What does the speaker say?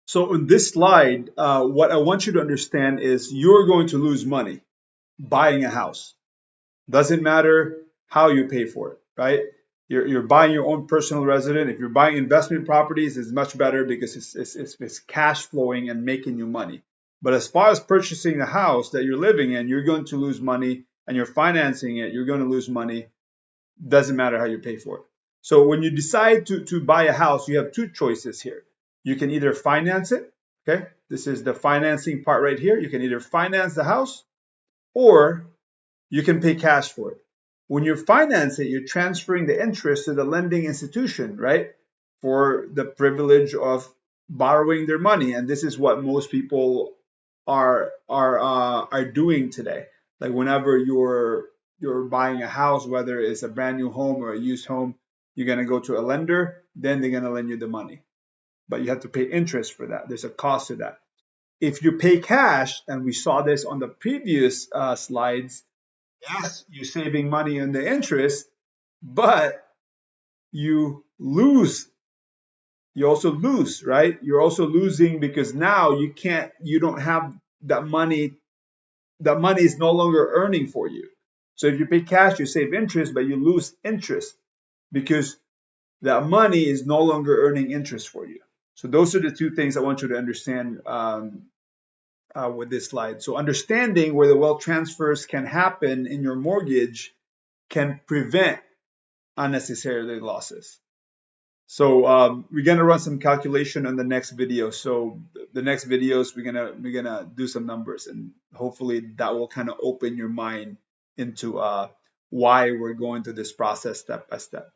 So in this slide, what I want you to understand is you're going to lose money buying a house. Doesn't matter how you pay for it, right? You're buying your own personal residence. If you're buying investment properties, it's much better because it's cash flowing and making you money. But as far as purchasing a house that you're living in, you're going to lose money, and you're financing it, you're going to lose money. Doesn't matter how you pay for it. So when you decide to buy a house, you have two choices here. You can either finance it, okay? This is the financing part right here. You can either finance the house or you can pay cash for it. When you finance it, you're transferring the interest to the lending institution, right? For the privilege of borrowing their money, and this is what most people are doing today. Like whenever you're buying a house, whether it's a brand new home or a used home, you're gonna go to a lender, then they're gonna lend you the money, but you have to pay interest for that. There's a cost to that. If you pay cash, and we saw this on the previous slides, yes, you're saving money on the interest, but you lose. You also lose, right? You're also losing because now you don't have that money. That money is no longer earning for you. So if you pay cash, you save interest, but you lose interest because that money is no longer earning interest for you. So those are the two things I want you to understand with this slide. So understanding where the wealth transfers can happen in your mortgage can prevent unnecessary losses. So we're gonna run some calculation on the next video. So the next videos we're gonna do some numbers, and hopefully that will kind of open your mind into why we're going through this process step by step.